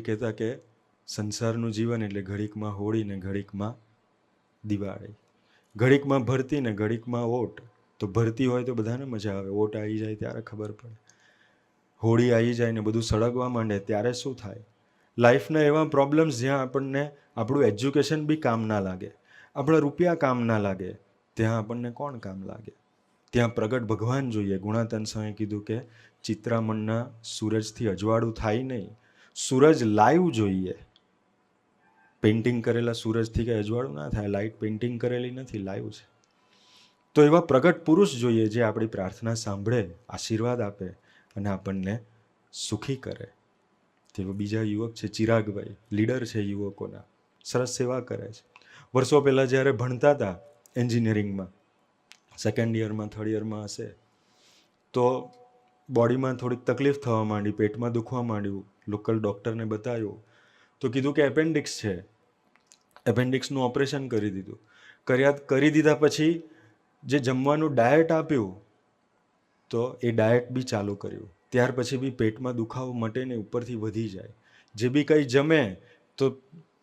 સ્વામીજી કહેતા કે સંસારનું જીવન એટલે ઘડીકમાં હોળી ને ઘડીકમાં દિવાળી, ઘડીકમાં ભરતી ને ઘડીકમાં ઓટ. તો ભરતી હોય તો બધાને મજા આવે, ઓટ આવી જાય ત્યારે ખબર પડે, હોળી આવી જાય ને બધું સળગવા માંડે ત્યારે શું થાય. લાઈફના એવા પ્રોબ્લેમ્સ જ્યાં આપણને આપણું એજ્યુકેશન બી કામ ના લાગે, આપણા રૂપિયા કામ ના લાગે, ત્યાં આપણને કોણ કામ લાગે? ત્યાં પ્રગટ ભગવાન જોઈએ. ગુણાતન સ્વામીએ કીધું કે ચિત્રામણના સૂરજથી અજવાળું થાય નહીં, સૂરજ લાઈવ જોઈએ. પેઇન્ટિંગ કરેલા સૂરજથી કંઈ અજવાળું ના થાય, લાઇટ પેઇન્ટિંગ કરેલી નથી, લાઈવ છે. તો એવા પ્રગટ પુરુષ જોઈએ જે આપણી પ્રાર્થના સાંભળે, આશીર્વાદ આપે અને આપણને સુખી કરે. તેવો બીજા યુવક છે ચિરાગભાઈ, લીડર છે યુવકોના, સરસ સેવા કરે છે. વર્ષો પહેલાં જ્યારે ભણતા હતા એન્જિનિયરિંગમાં, સેકન્ડ યરમાં થર્ડ યરમાં હશે, તો બોડીમાં થોડીક તકલીફ થવા માંડી, પેટમાં દુખવા માંડ્યું. લોકલ ડૉક્ટરને બતાવ્યું તો કીધું કે એપેન્ડિક્સ છે. એપેન્ડિક્સનું ઓપરેશન કરી દીધું. કરી દીધા પછી જે જમવાનું ડાયટ આપ્યું તો એ ડાયટ બી ચાલુ કર્યું. ત્યાર પછી બી પેટમાં દુખાવો મટે ને ઉપરથી વધી જાય. જે બી કંઈ જમે તો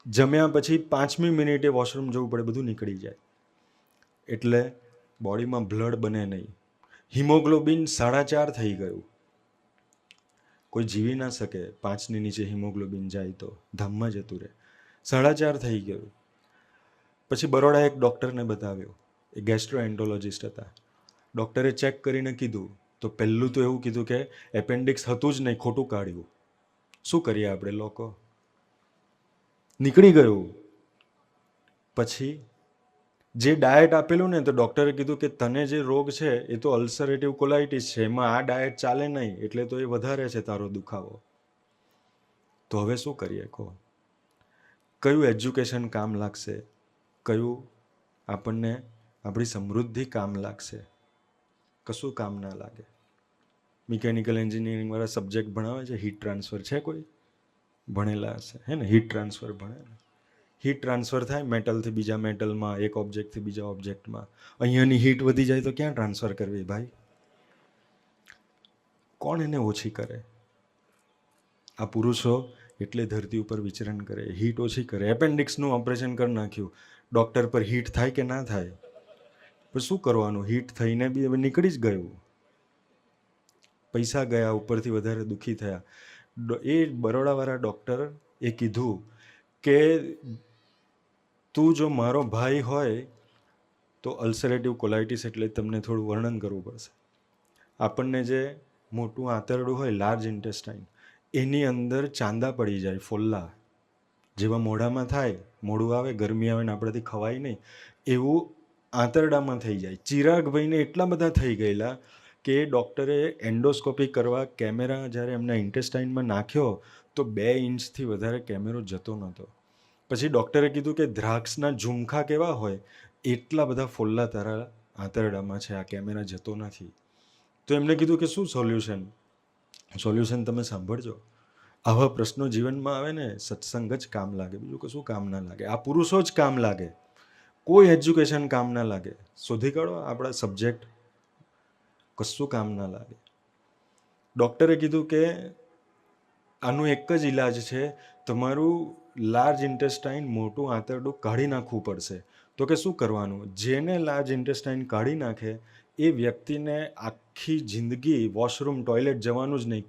જમ્યા પછી 5મી મિનિટે વોશરૂમ જવું પડે, બધું નીકળી જાય. એટલે બોડીમાં બ્લડ બને નહીં. હિમોગ્લોબિન 4.5 થઈ ગયું. કોઈ જીવી ના શકે, 5ની નીચે હિમોગ્લોબિન જાય તો ધામમાં જતું રહે. 4.5 થઈ ગયું. પછી બરોડા એક ડૉક્ટરને બતાવ્યો, એ ગેસ્ટ્રોએન્ટરોલોજિસ્ટ હતા. ડૉક્ટરે ચેક કરીને કીધું તો પહેલું તો એવું કીધું કે એપેન્ડિક્સ હતું જ નહીં, ખોટું કાઢ્યું. શું કરીએ આપણે લોકો? નીકળી ગયું. પછી જે ડાયટ આપેલું ને, તો ડૉક્ટરે કીધું કે તને જે રોગ છે એ તો અલ્સરેટિવ કોલાઇટિસ છે, એમાં આ ડાયટ ચાલે નહીં, એટલે તો એ વધારે છે તારો દુખાવો. તો હવે શું કરીએ કહો? કયું એજ્યુકેશન કામ લાગશે? કયું આપણને આપણી સમૃદ્ધિ કામ લાગશે? કશું કામ ના લાગે. મિકેનિકલ એન્જિનિયરિંગવાળા સબ્જેક્ટ ભણાવે છે, હીટ ટ્રાન્સફર છે, કોઈ ભણેલા હશે હે ને? હીટ ટ્રાન્સફર ભણે ને, હીટ ટ્રાન્સફર થાય મેટલથી બીજા મેટલમાં, એક ઓબ્જેક્ટથી બીજા ઓબ્જેક્ટમાં. અહીંયાની હીટ વધી જાય તો ક્યાં ટ્રાન્સફર કરવી ભાઈ? કોણ એને ઓછી કરે? આ પુરુષો એટલે ધરતી ઉપર વિચરણ કરે, હીટ ઓછી કરે. એપેન્ડિક્સનું ઓપરેશન કરી નાખ્યું, ડૉક્ટર પર હીટ થાય કે ના થાય? પણ શું કરવાનું? હીટ થઈને બી હવે નીકળી જ ગયું. પૈસા ગયા, ઉપરથી વધારે દુઃખી થયા. એ બરોડાવાળા ડૉક્ટર એ કીધું કે તું જો મારો ભાઈ હોય તો અલ્સરેટિવ કોલાઇટિસ એટલે તમને થોડું વર્ણન કરવું પડશે. આપણને જે મોટું આંતરડું હોય, લાર્જ ઇન્ટેસ્ટાઇન, એની અંદર ચાંદા પડી જાય, ફોલ્લા જેવા મોઢામાં થાય, મોઢું આવે, ગરમી આવે ને આપણાથી ખવાય નહીં, એવું આંતરડામાં થઈ જાય. ચિરાગભાઈને એટલા બધા થઈ ગયેલા કે ડૉક્ટરે એન્ડોસ્કોપી કરવા કેમેરા જ્યારે એમના ઇન્ટેસ્ટાઇનમાં નાખ્યો તો 2 ઇંચથી વધારે કેમેરો જતો નહોતો. પછી ડૉક્ટરે કીધું કે દ્રાક્ષના ઝુમખા કેવા હોય એટલા બધા ફોલ્લા તારા આંતરડામાં છે, આ કેમેરા જતો નથી. તો એમને કીધું કે શું સોલ્યુશન? સોલ્યુશન તમે સાંભળજો. આવા પ્રશ્નો જીવનમાં આવે ને, સત્સંગ જ કામ લાગે, બીજું કશું કામ ના લાગે. આ પુરુષો જ કામ લાગે, કોઈ એજ્યુકેશન કામ ના લાગે. શોધી કાઢો આપણા સબ્જેક્ટ, કશું કામ ના લાગે. ડૉક્ટરે કીધું કે આનું એક જ ઈલાજ છે, તમારું લાર્જ ઇન્ટેસ્ટાઇન, મોટું આંતરડું કાઢી નાખવું પડશે. તો કે શું કરવાનું? જેને લાર્જ ઇન્ટેસ્ટાઇન કાઢી નાખે એ વ્યક્તિને આખી જિંદગી વોશરૂમ, ટોયલેટ જવાનું જ નહીં.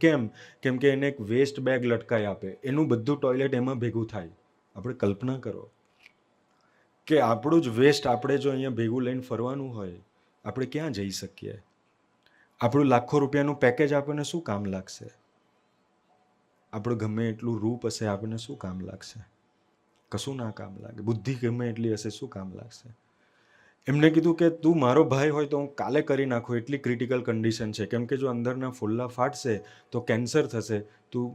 કેમ કે એને એક વેસ્ટ બેગ લટકાઈ આપે, એનું બધું ટોયલેટ એમાં ભેગું થાય. આપણે કલ્પના કરો કે આપણું જ વેસ્ટ આપણે જો અહીંયા ભેગું લઈને ફરવાનું હોય, આપણે ક્યાં જઈ શકીએ? આપણું લાખો રૂપિયાનું પેકેજ આપણને શું કામ લાગશે? આપણું ગમે એટલું રૂપ હશે, આપણને શું કામ લાગશે? કશું ના કામ લાગે. બુદ્ધિ ગમે એટલી હશે, શું કામ લાગશે? એમને કીધું કે તું મારો ભાઈ હોય તો હું કાલે કરી નાખું, એટલી ક્રિટિકલ કન્ડિશન છે. કેમ કે જો અંદરના ફોલ્લા ફાટશે તો કેન્સર થશે, તું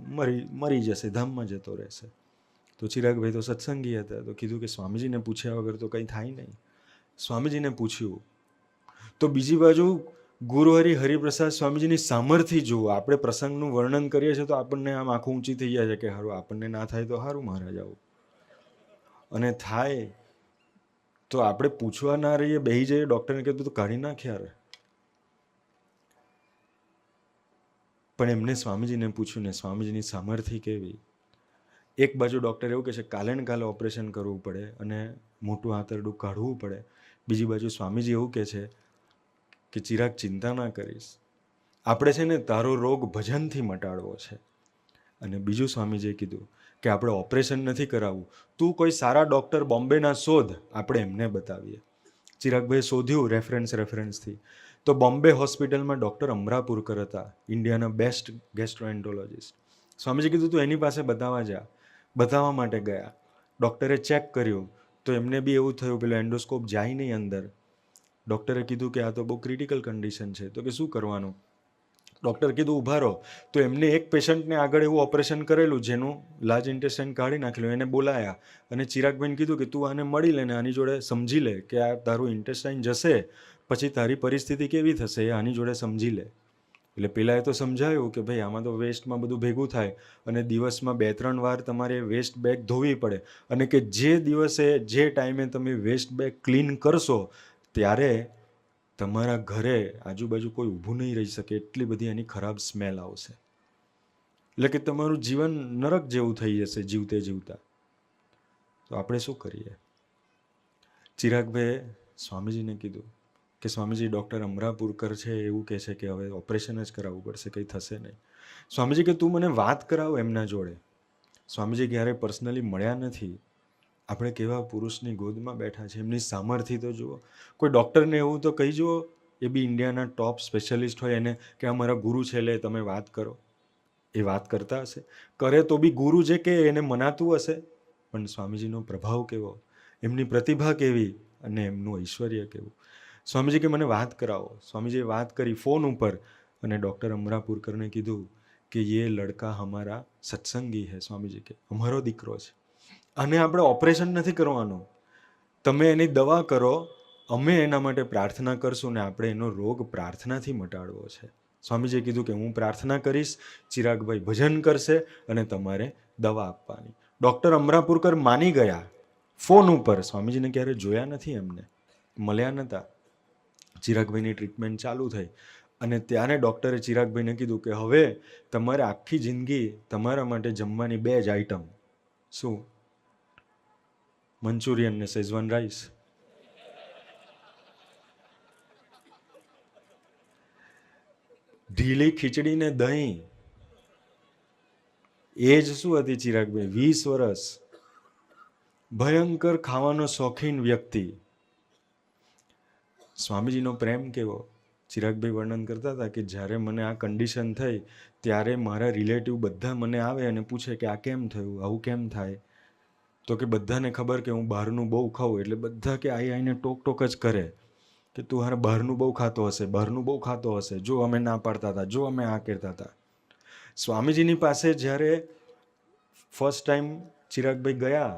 મરી જશે, ધામમાં જતો રહેશે. તો ચિરાગભાઈ તો સત્સંગી હતા, તો કીધું કે સ્વામીજીને પૂછ્યા વગર તો કંઈ થાય નહીં. સ્વામીજીને પૂછ્યું તો બીજી બાજુ ગુરુહરિ હરિપ્રસાદ સ્વામીજીની સામર્થ્ય જુઓ. આપણે પ્રસંગનું વર્ણન કરીએ છીએ તો આપણને આમ આંખો ઊંચી થઈ જાય છે કે હારું, આપણને ના થાય તો હારું મહારાજ આવું, અને થાય તો આપણે પૂછવા ના રહીએ, બેહી જઈએ, ડૉક્ટરને કીધું તો કાઢી નાખ્યા રે. પણ એમને સ્વામીજીને પૂછ્યું ને, સ્વામીજીની સામર્થ્ય કેવી! એક બાજુ ડૉક્ટર એવું કહે છે કાલે ને કાલે ઓપરેશન કરવું પડે અને મોટું આંતરડું કાઢવું પડે, બીજી બાજુ સ્વામીજી એવું કહે છે કે ચિરાગ ચિંતા ના કરીશ, આપણે છે ને તારો રોગ ભજનથી મટાડવો છે. અને બીજું સ્વામીજીએ કીધું કે આપણે ઓપરેશન નથી કરાવવું, તું કોઈ સારા ડૉક્ટર બોમ્બેના શોધ, આપણે એમને બતાવીએ. ચિરાગભાઈ શોધ્યું રેફરન્સથી, તો બોમ્બે હોસ્પિટલમાં ડૉક્ટર અમરાપુરકર હતા, ઇન્ડિયાના બેસ્ટ ગેસ્ટ્રોએન્ટરોલોજિસ્ટ. સ્વામીજી કીધું તું એની પાસે બતાવવા જા. બતાવવા માટે ગયા. ડૉક્ટરે ચેક કર્યું તો એમને બી એવું થયું, પેલો એન્ડોસ્કોપ જાય નહીં અંદર. ડૉક્ટરે કીધું કે આ તો બહુ ક્રિટિકલ કન્ડિશન છે. તો કે શું કરવાનું? ડૉક્ટર કીધું ઊભા રહો. તો એમને એક પેશન્ટને આગળ એવું ઓપરેશન કરેલું જેનું લાર્જ ઇન્ટેસ્ટાઇન કાઢી નાખેલું, એને બોલાયા અને ચિરાગભાઈને કીધું કે તું આને મળી લે ને આની જોડે સમજી લે કે આ તારું ઇન્ટેસ્ટાઇન જશે પછી તારી પરિસ્થિતિ કેવી થશે એ આની જોડે સમજી લે. એટલે પહેલાં એ તો સમજાયું કે ભાઈ આમાં તો વેસ્ટમાં બધું ભેગું થાય અને દિવસમાં 2-3 વાર તમારે વેસ્ટ બેગ ધોવી પડે અને કે જે દિવસે જે ટાઈમે તમે વેસ્ટ બેગ ક્લીન કરશો ત્યારે તમારા ઘરે આજુબાજુ કોઈ ઊભું નહીં રહી શકે, એટલી બધી એની ખરાબ સ્મેલ આવશે. એટલે કે તમારું જીવન નરક જેવું થઈ જશે જીવતે જીવતા. તો આપણે શું કરીએ? ચિરાગભાઈએ સ્વામીજીને કીધું કે સ્વામીજી ડૉક્ટર અમરાપુરકર છે એવું કહે છે કે હવે ઓપરેશન જ કરાવવું પડશે, કંઈ થશે નહીં. સ્વામીજી કે તું મને વાત કરાવ એમના જોડે. સ્વામીજી ક્યારે પર્સનલી મળ્યા નથી. આપણે કેવા પુરુષની ગોદમાં બેઠા છે, એમની સામર્થ્ય તો જુઓ. કોઈ ડૉક્ટરને એવું તો કહી જુઓ, એ બી ઇન્ડિયાના ટોપ સ્પેશિયાલિસ્ટ હોય એને કે અમારા ગુરુ છે એટલે તમે વાત કરો. એ વાત કરતા હશે, કરે તો બી ગુરુ જે કે એને મનાતું હશે. પણ સ્વામીજીનો પ્રભાવ કેવો, એમની પ્રતિભા કેવી અને એમનું ઐશ્વર્ય કેવું. સ્વામીજી કે મને વાત કરાવો. સ્વામીજીએ વાત કરી ફોન ઉપર અને ડૉક્ટર અમરાપુરકરને કીધું કે ये लड़का हमारा सत्संगी है. સ્વામીજી કે અમારો દીકરો છે, અને આપણે ઓપરેશન નથી કરવાનું, તમે એની દવા કરો, અમે એના માટે પ્રાર્થના કરશું ને આપણે એનો રોગ પ્રાર્થનાથી મટાડવો છે. સ્વામીજીએ કીધું કે હું પ્રાર્થના કરીશ, ચિરાગભાઈ ભજન કરશે અને તમારે દવા આપવાની. ડૉક્ટર અમરાપુરકર માની ગયા ફોન ઉપર. સ્વામીજીને ક્યારે જોયા નથી, એમને મળ્યા નહોતા. ચિરાગભાઈની ટ્રીટમેન્ટ ચાલુ થઈ અને ત્યારે ડૉક્ટરે ચિરાગભાઈને કીધું કે હવે તમારે આખી જિંદગી તમારા માટે જમવાની 2 જ આઈટમ. શું? મંચુરિયન ને શેઝવાન રાઈસ. ઢીલી ખીચડી ને દહીં. એજ શું હતી ચિરાગભાઈ? 20 વર્ષ. ભયંકર ખાવાનો શોખીન વ્યક્તિ. સ્વામીજીનો પ્રેમ કેવો! ચિરાગભાઈ વર્ણન કરતા હતા કે જ્યારે મને આ કન્ડિશન થઈ ત્યારે મારા રિલેટિવ બધા મને આવે અને પૂછે કે આ કેમ થયું, આવું કેમ થાય? તો કે બધાને ખબર કે હું બહારનું બહુ ખાઉં એટલે બધા કે આઈને ટોક જ કરે કે તું હારે બહારનું બહુ ખાતો હશે, બહારનું બહુ ખાતો હશે, જો અમે ના પાડતા હતા, જો અમે આ કહેતા હતા. સ્વામીજીની પાસે જ્યારે ફર્સ્ટ ટાઈમ ચિરાગભાઈ ગયા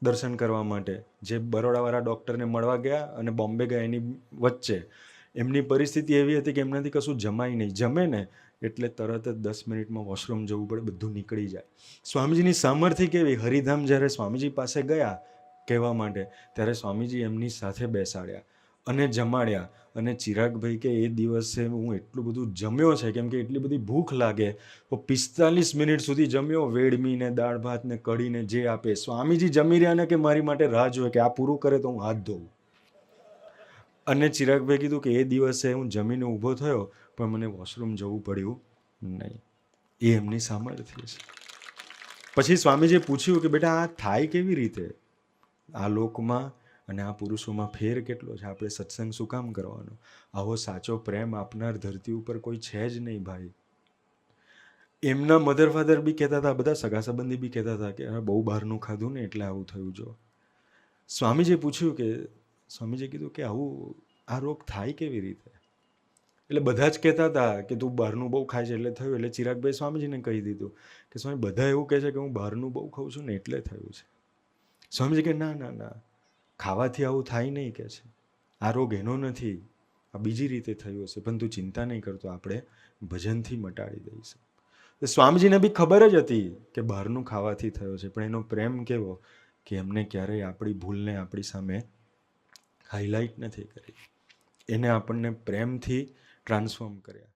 દર્શન કરવા માટે, જે બરોડાવાળા ડૉક્ટરને મળવા ગયા અને બોમ્બે ગયા, એની વચ્ચે એમની પરિસ્થિતિ એવી હતી કે એમનાથી કશું જમાય નહીં. જમે ને એટલે તરત જ 10 મિનિટમાં વોશરૂમ જવું પડે, બધું નીકળી જાય. સ્વામીજીની સામર્થ્ય કેવી! હરિધામ જ્યારે સ્વામીજી પાસે ગયા કહેવા માટે ત્યારે સ્વામીજી એમની સાથે બેસાડ્યા અને જમાડ્યા. અને ચિરાગભાઈ કે એ દિવસે હું એટલું બધું જમ્યો છે, કેમ કે એટલી બધી ભૂખ લાગે તો 45 મિનિટ સુધી જમ્યો, વેડમીને દાળ ભાત ને કઢીને જે આપે. સ્વામીજી જમી રહ્યા ને કે મારી માટે રાહ જોવે કે આ પૂરું કરે તો હું હાથ ધોઉં. અને ચિરાગભાઈ કીધું કે એ દિવસે હું જમીને ઊભો થયો પણ મને વોશરૂમ જવું પડ્યું નહીં. એ એમની સામર્થ્ય છે. પછી સ્વામીજીએ પૂછ્યું કે બેટા આ થાય કેવી રીતે? આ લોકમાં અને આ પુરુષોમાં ફેર કેટલો છે, આપણે સત્સંગ શું કામ કરવાનો? આવો સાચો પ્રેમ આપનાર ધરતી ઉપર કોઈ છે જ નહીં ભાઈ. એમના મધર ફાધર બી કહેતા હતા, બધા સગા સંબંધી બી કહેતા હતા કે બહુ બહારનું ખાધું ને એટલે આવું થયું. જો સ્વામીજીએ પૂછ્યું કે સ્વામીજીએ કીધું કે આવું આ રોગ થાય કેવી રીતે? એટલે બધા જ કહેતા હતા કે તું બહારનું બહુ ખાય છે એટલે થયું. એટલે ચિરાગભાઈ સ્વામીજીને કહી દીધું કે સ્વામી બધા એવું કહે છે કે હું બહારનું બહુ ખાઉં છું ને એટલે થયું છે. સ્વામીજી કે ના ના ના, ખાવાથી આવું થાય નહીં કે છે, આ રોગ એનો નથી, આ બીજી રીતે થયું હશે, પણ તું ચિંતા નહીં કરતો, આપણે ભજનથી મટાડી દઈશું. સ્વામીજીને બી ખબર જ હતી કે બહારનું ખાવાથી થયો છે, પણ એનો પ્રેમ કેવો કે એમને ક્યારેય આપણી ભૂલને આપણી સામે હાઇલાઇટ નથી કરી, એને આપણને પ્રેમથી ટ્રાન્સફોર્મ કર્યા.